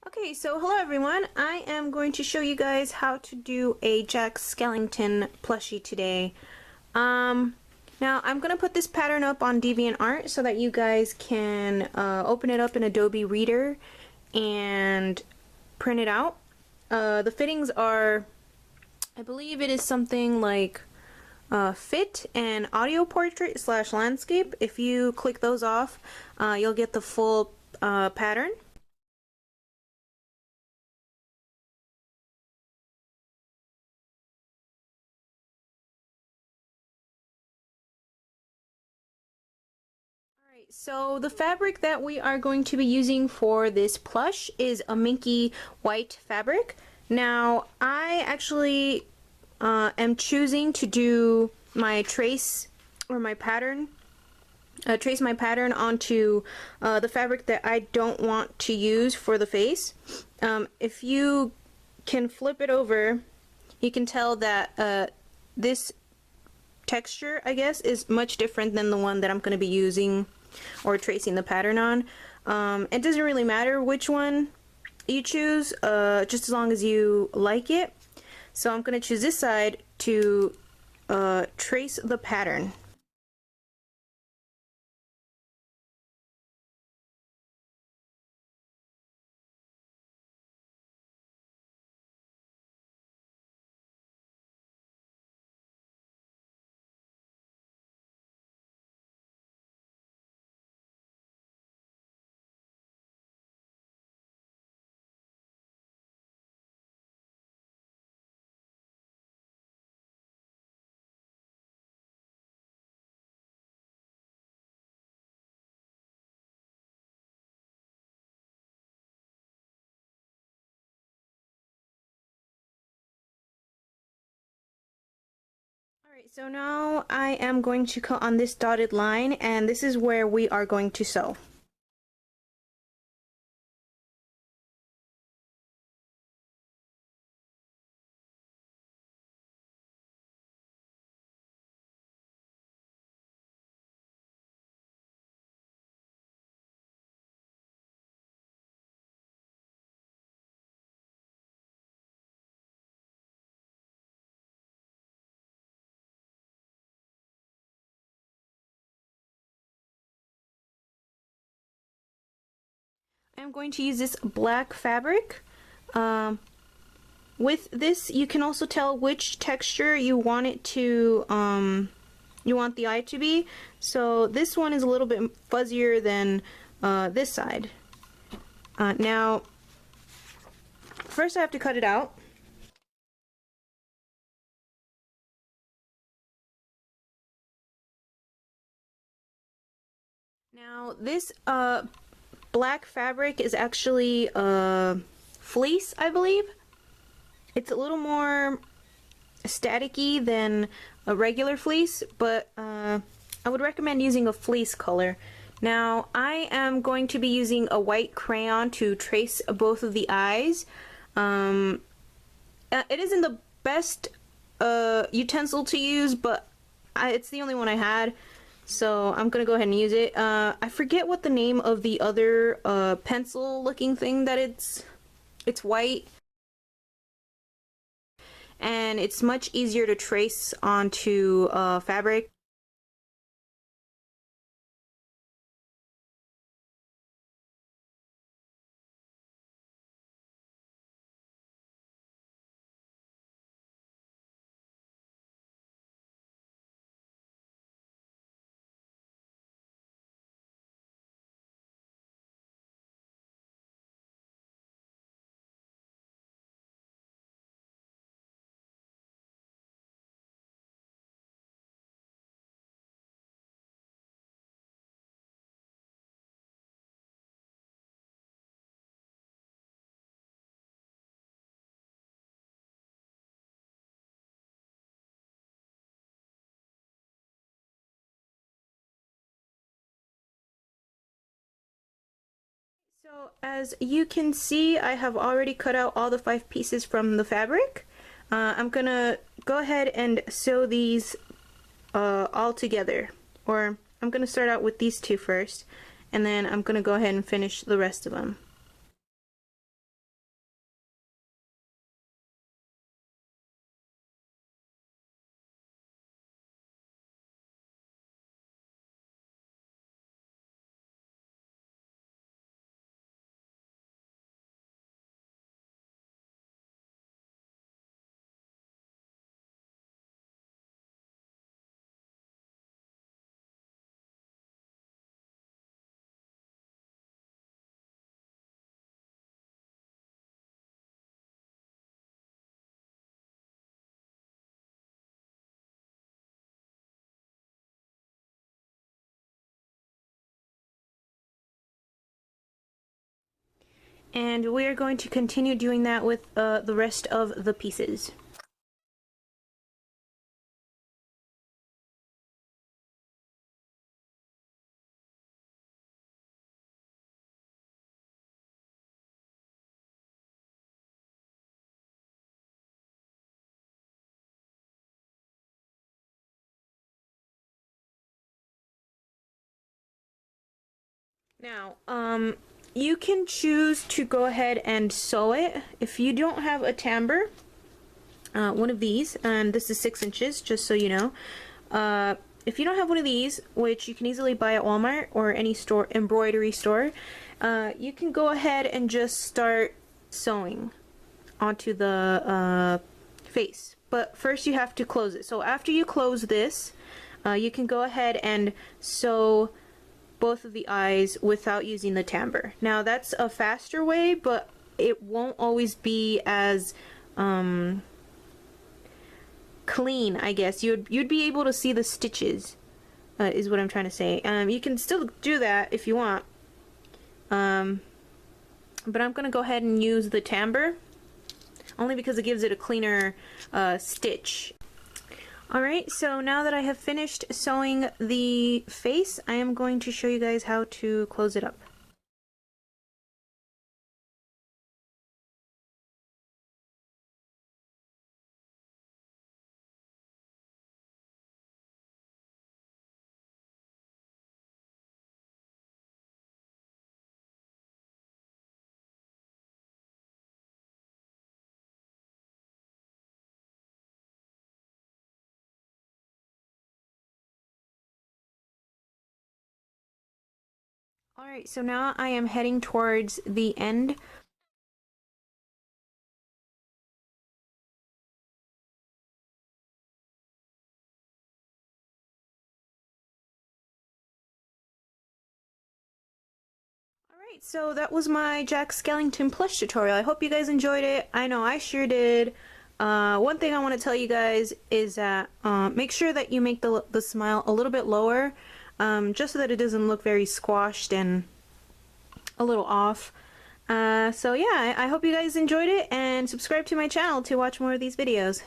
Okay, so hello everyone. I am going to show you guys how to do a Jack Skellington plushie today. Now I'm going to put this pattern up on DeviantArt so that you guys can open it up in Adobe Reader and print it out. The fittings are, I believe it is something like fit and audio portrait / landscape. If you click those off, you'll get the full pattern. So the fabric that we are going to be using for this plush is a minky white fabric. Now I actually am choosing to do my trace or my pattern, trace my pattern onto the fabric that I don't want to use for the face. If you can flip it over, you can tell that this texture, I guess, is much different than the one that I'm going to be using or tracing the pattern on. It doesn't really matter which one you choose, just as long as you like it. So I'm going to choose this side to trace the pattern. Alright, so now I am going to cut on this dotted line, and this is where we are going to sew. I'm going to use this black fabric. With this, you can also tell which texture you want it to, you want the eye to be. So this one is a little bit fuzzier than this side. Now, first I have to cut it out. Now this black fabric is actually fleece, I believe. It's a little more staticky than a regular fleece, but I would recommend using a fleece color. Now I am going to be using a white crayon to trace both of the eyes. It isn't the best utensil to use, but it's the only one I had. So I'm gonna go ahead and use it. I forget what the name of the other pencil looking thing that it's white. And it's much easier to trace onto fabric. So as you can see, I have already cut out all the 5 pieces from the fabric. I'm gonna go ahead and sew these all together, or I'm gonna start out with these 2 first, and then I'm gonna go ahead and finish the rest of them. And we are going to continue doing that with the rest of the pieces. Now, you can choose to go ahead and sew it. If you don't have a tambour, one of these, and this is 6 inches, just so you know. If you don't have one of these, which you can easily buy at Walmart or any store, embroidery store, you can go ahead and just start sewing onto the face. But first you have to close it. So after you close this, you can go ahead and sew both of the eyes without using the tambour. Now that's a faster way, but it won't always be as clean, I guess. You'd be able to see the stitches, is what I'm trying to say. You can still do that if you want, but I'm gonna go ahead and use the tambour only because it gives it a cleaner stitch. Alright, so now that I have finished sewing the face, I am going to show you guys how to close it up. Alright, so now I am heading towards the end. Alright, so that was my Jack Skellington plush tutorial. I hope you guys enjoyed it. I know I sure did. One thing I want to tell you guys is that make sure that you make the smile a little bit lower, just so that it doesn't look very squashed and a little off. So yeah, I hope you guys enjoyed it, and subscribe to my channel to watch more of these videos.